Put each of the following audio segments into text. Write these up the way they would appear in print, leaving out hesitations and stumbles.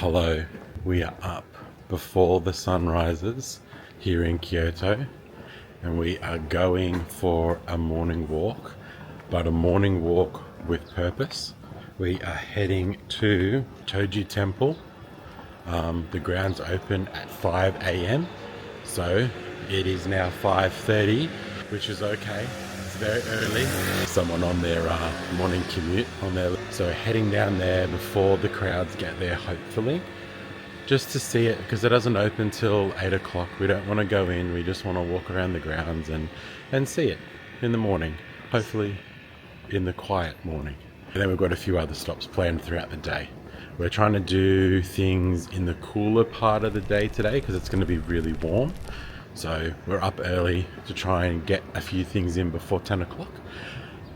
Hello, we are up before the sun rises here in Kyoto, and we are going for a morning walk, but a morning walk with purpose. We are heading to Toji Temple. The grounds open at 5 a.m. so it is now 5:30, which is okay. It's very early. Someone on their morning commute so heading down there before the crowds get there, hopefully, just to see it, because it doesn't open till 8 o'clock. We don't want to go in, we just want to walk around the grounds and see it in the morning, hopefully in the quiet morning. And then we've got a few other stops planned throughout the day. We're trying to do things in the cooler part of the day today because it's going to be really warm. So we're up early to try and get a few things in before 10 o'clock.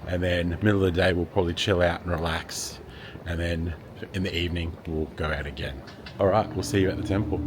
And then middle of the day we'll probably chill out and relax. And then in the evening we'll go out again. Alright, we'll see you at the temple.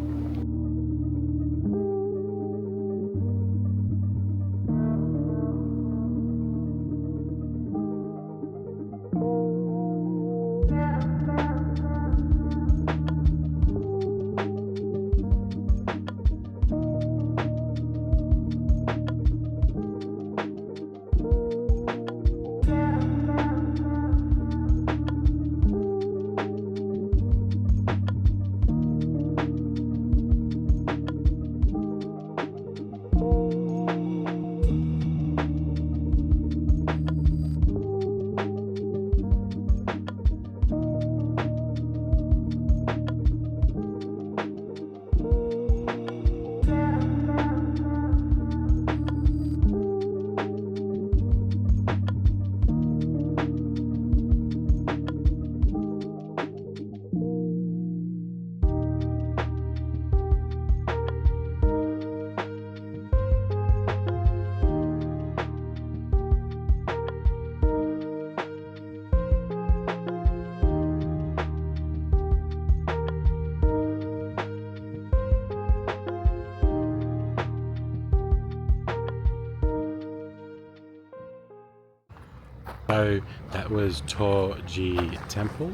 So that was Toji Temple,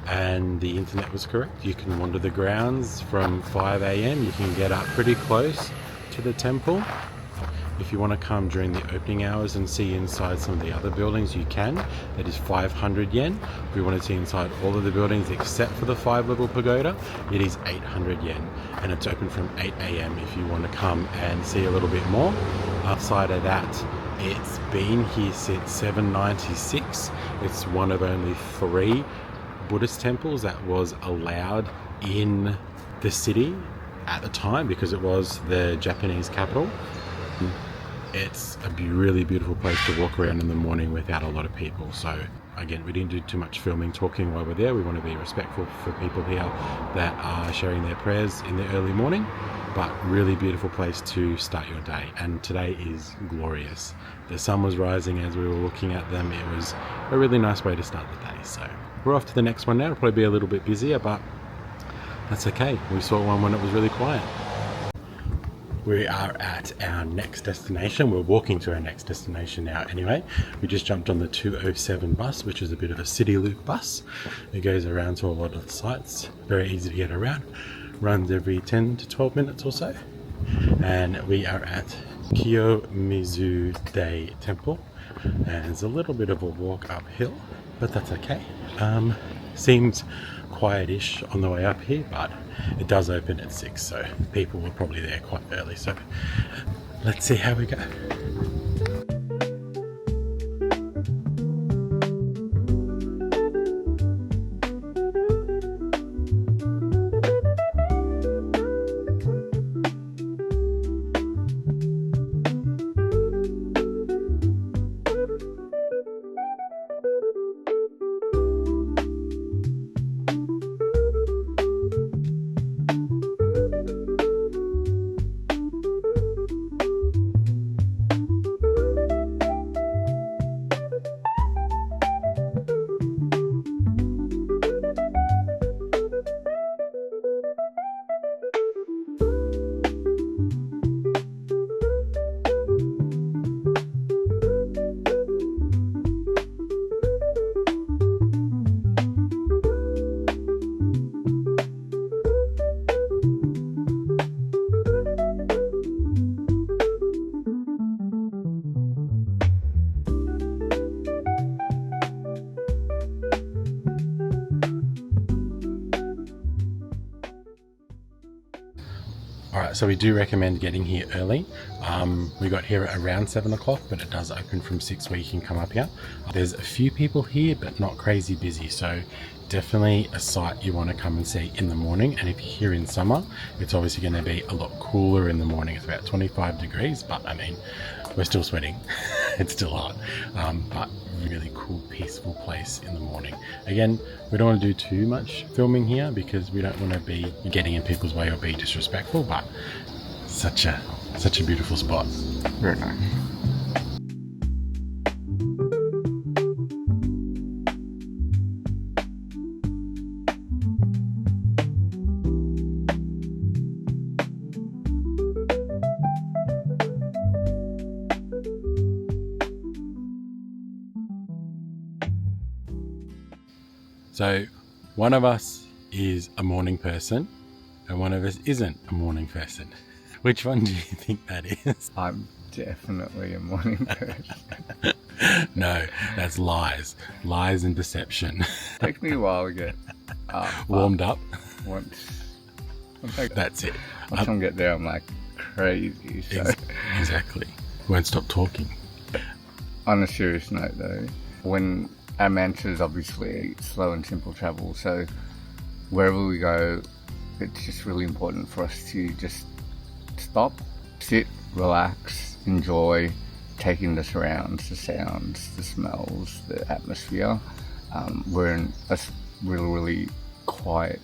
and the internet was correct. You can wander the grounds from 5 a.m. You can get up pretty close to the temple. If you want to come during the opening hours and see inside some of the other buildings, you can. That is 500 yen. If you want to see inside all of the buildings except for the 5-level pagoda, it is 800 yen. And it's open from 8 a.m. if you want to come and see a little bit more. Outside of that, it's been here since 796. It's one of only 3 Buddhist temples that was allowed in the city at the time because it was the Japanese capital. It's a really beautiful place to walk around in the morning without a lot of people. So again, we didn't do too much filming, talking while we're there. We want to be respectful for people here that are sharing their prayers in the early morning, but really beautiful place to start your day. And today is glorious. The sun was rising as we were looking at them. It was a really nice way to start the day. So we're off to the next one now. It'll probably be a little bit busier, but that's okay. We saw one when it was really quiet. We are at our next destination. We're walking to our next destination now anyway. We just jumped on the 207 bus, which is a bit of a city loop bus. It goes around to a lot of the sites. Very easy to get around. Runs every 10 to 12 minutes or so. And we are at Kiyomizu-dei Temple. And it's a little bit of a walk uphill, but that's okay. Seems quietish on the way up here, but it does open at 6, so people were probably there quite early. So let's see how we go. Alright, so we do recommend getting here early. We got here at around 7 o'clock, but it does open from 6 where you can come up here. There's a few people here, but not crazy busy, so definitely a site you want to come and see in the morning. And if you're here in summer, it's obviously going to be a lot cooler in the morning. It's about 25 degrees, but I mean, we're still sweating. It's still hot, but really cool, peaceful place in the morning. Again, we don't want to do too much filming here because we don't want to be getting in people's way or be disrespectful, but such a beautiful spot. Very nice. So one of us is a morning person and one of us isn't a morning person. Which one do you think that is? I'm definitely a morning person. No, that's lies. Lies and deception. Takes me a while to get warmed up. Once That's it. I get there, I'm like crazy. So. Exactly. Won't stop talking. On a serious note though, when our mantra is obviously slow and simple travel, so wherever we go, it's just really important for us to just stop, sit, relax, enjoy, take in the surrounds, the sounds, the smells, the atmosphere. We're in a really quiet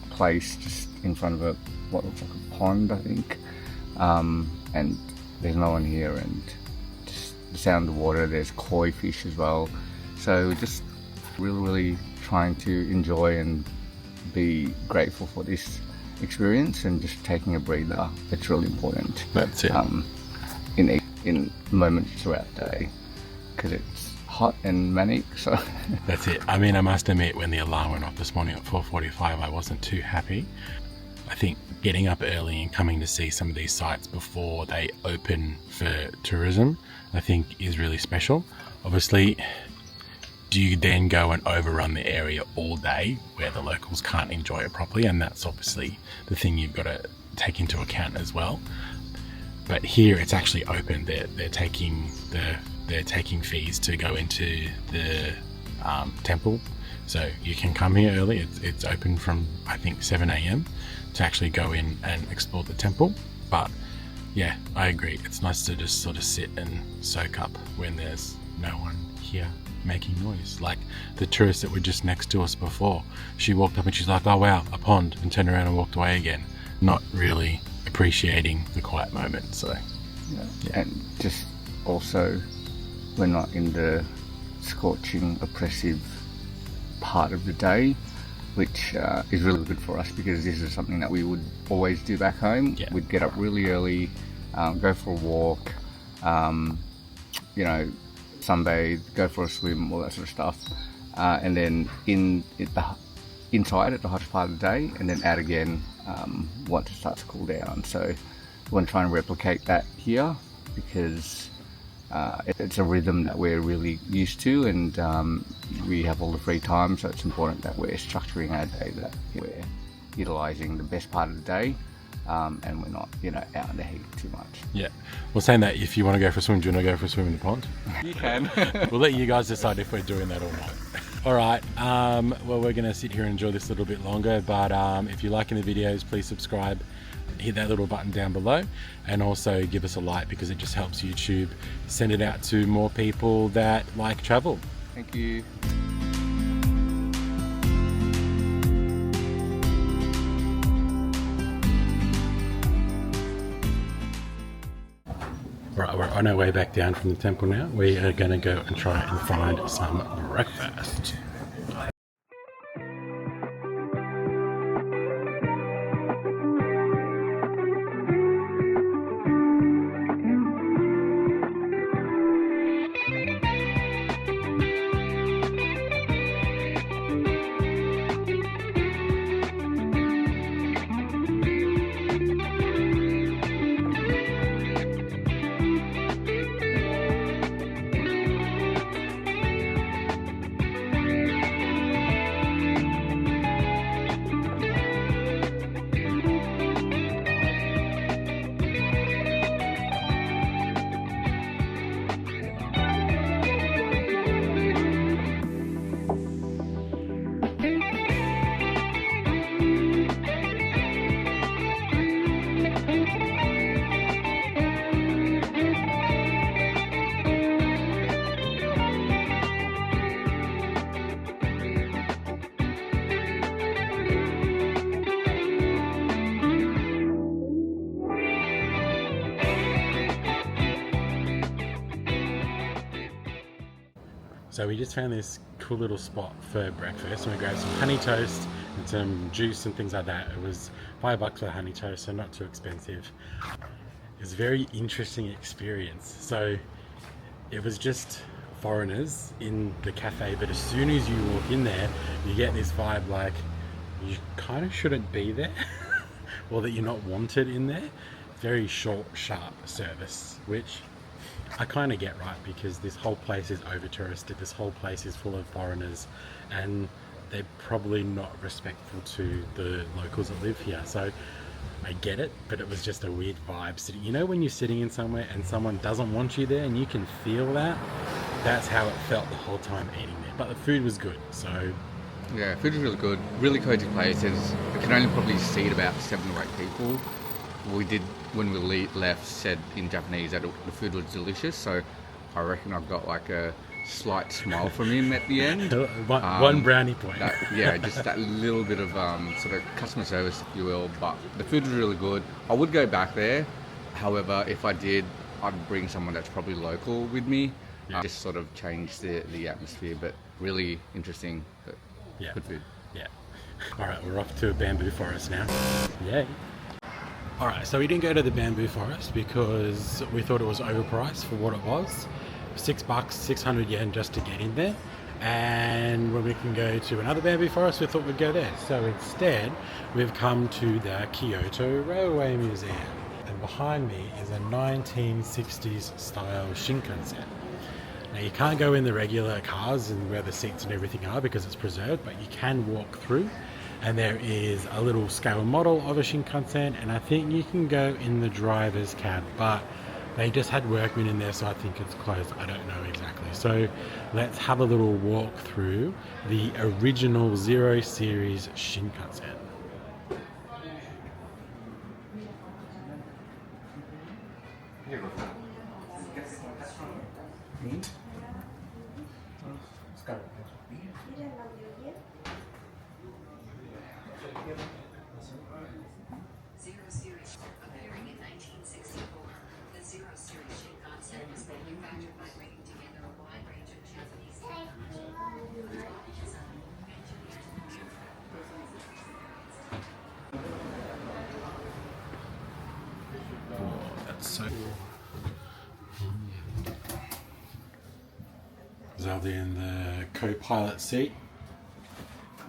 place just in front of what looks like a pond, I think, and there's no one here, and just the sound of the water. There's koi fish as well. So just really trying to enjoy and be grateful for this experience and just taking a breather. It's really important. That's it. In moments throughout the day, because it's hot and manic. So that's it. I mean, I must admit, when the alarm went off this morning at 4:45, I wasn't too happy. I think getting up early and coming to see some of these sites before they open for tourism, I think is really special. Obviously, do you then go and overrun the area all day where the locals can't enjoy it properly? And that's obviously the thing you've got to take into account as well. But here it's actually open. They're taking fees to go into the temple, so you can come here early. It's open from I think 7 a.m. to actually go in and explore the temple. But yeah, I agree. It's nice to just sort of sit and soak up when there's no one here making noise. Like the tourist that were just next to us before, she walked up and she's like, oh wow, a pond, and turned around and walked away again, not really appreciating the quiet moment. So yeah. And just also, we're not in the scorching oppressive part of the day, which is really good for us, because this is something that we would always do back home. We'd get up really early, go for a walk, sunbathe, go for a swim, all that sort of stuff, and then inside at the hottest part of the day, and then out again once it starts to cool down. So we want to try and replicate that here, because it's a rhythm that we're really used to, and we have all the free time, so it's important that we're structuring our day, that we're utilising the best part of the day, and we're not, out in the heat too much. Yeah. Well, saying that, if you want to go for a swim, do you want to go for a swim in the pond? You can. We'll let you guys decide if we're doing that or not. All right. Well, we're going to sit here and enjoy this a little bit longer, but if you're liking the videos, please subscribe, hit that little button down below, and also give us a like, because it just helps YouTube send it out to more people that like travel. Thank you. Right, we're on our way back down from the temple now. We are going to go and try and find some breakfast. So we just found this cool little spot for breakfast, and we grabbed some honey toast and some juice and things like that. It was $5 for the honey toast, so not too expensive. It was a very interesting experience. So it was just foreigners in the cafe, but as soon as you walk in there, you get this vibe like you kind of shouldn't be there, or that you're not wanted in there. Very short, sharp service, which I kind of get, right? Because this whole place is over touristed, this whole place is full of foreigners, and they're probably not respectful to the locals that live here. So I get it, but it was just a weird vibe sitting. You know when you're sitting in somewhere and someone doesn't want you there and you can feel that? That's how it felt the whole time eating there. But the food was good, so... Yeah, food was really good. Really cozy place. We can only probably seat about 7 or 8 people. We did, when we left, said in Japanese that the food was delicious, so I reckon I've got like a slight smile from him at the end. One brownie point. Just that little bit of sort of customer service, if you will, but the food was really good. I would go back there. However, if I did, I'd bring someone that's probably local with me. Yeah. Just sort of change the atmosphere, but really interesting. But Yeah. good food. Yeah. All right, we're off to a bamboo forest now. Yay. All right, so we didn't go to the bamboo forest because we thought it was overpriced for what it was. $6, 600 yen just to get in there. And when we can go to another bamboo forest, we thought we'd go there. So instead, we've come to the Kyoto Railway Museum. And behind me is a 1960s style Shinkansen. Now you can't go in the regular cars and where the seats and everything are because it's preserved, but you can walk through. And there is a little scale model of a Shinkansen, and I think you can go in the driver's cab, but they just had workmen in there, so I think it's closed. I don't know exactly. So let's have a little walk through the original Zero Series Shinkansen. Zero Series, appearing in 1964. The Zero Series Shinkansen was manufactured by bringing together a wide range of Japanese technology, design, engineering, That's so cool. Zelda in the co-pilot seat.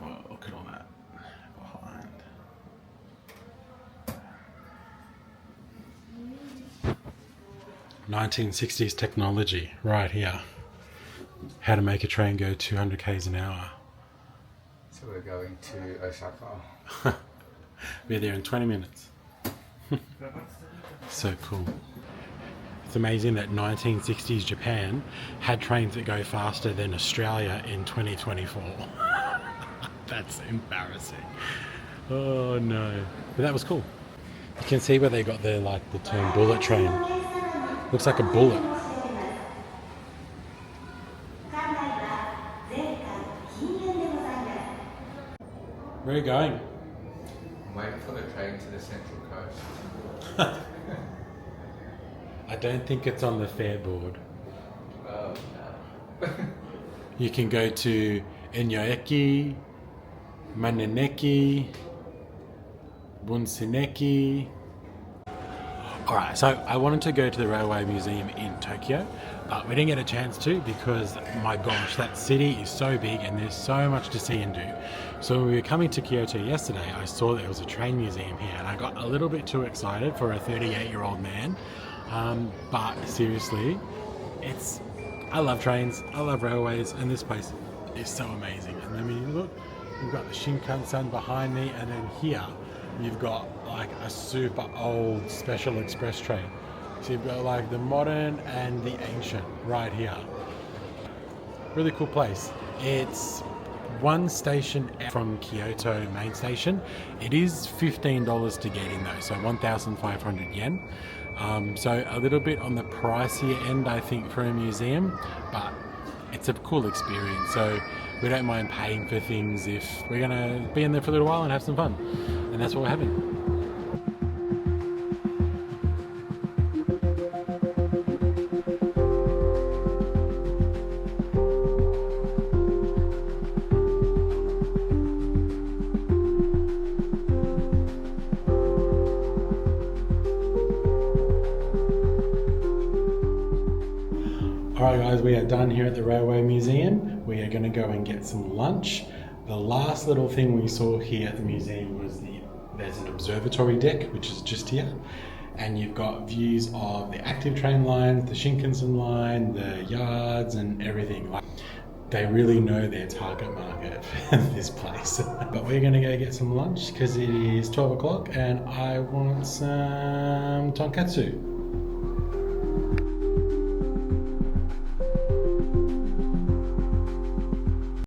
Whoa, look at all that behind. 1960s technology right here. How to make a train go 200 k's an hour. So we're going to Osaka. Be there in 20 minutes. So cool. It's amazing that 1960s Japan had trains that go faster than Australia in 2024. That's embarrassing. Oh no. But that was cool. You can see where they got the term bullet train. Looks like a bullet. Where are you going? I'm waiting for the train to the Central Coast. I don't think it's on the fare board. Oh, no. You can go to Enyoeki, Maneneki, Bunseneki. Alright, so I wanted to go to the Railway Museum in Tokyo, but we didn't get a chance to because, my gosh, that city is so big and there's so much to see and do. So when we were coming to Kyoto yesterday, I saw there was a train museum here and I got a little bit too excited for a 38-year-old man. But seriously, I love trains, I love railways, and this place is so amazing. And then when you look, you've got the Shinkansen behind me, and then here you've got like a super old special express train. So you've got like the modern and the ancient right here. Really cool place. It's one station from Kyoto main station. It is $15 to get in though, so 1,500 yen. So a little bit on the pricier end, I think, for a museum, but it's a cool experience. So we don't mind paying for things if we're gonna be in there for a little while and have some fun, and that's what we're having. Alright guys, we are done here at the Railway Museum. We are going to go and get some lunch. The last little thing we saw here at the museum was there's an observatory deck, which is just here. And you've got views of the active train lines, the Shinkansen line, the yards and everything. They really know their target market for this place. But we're going to go get some lunch because it is 12 o'clock and I want some tonkatsu.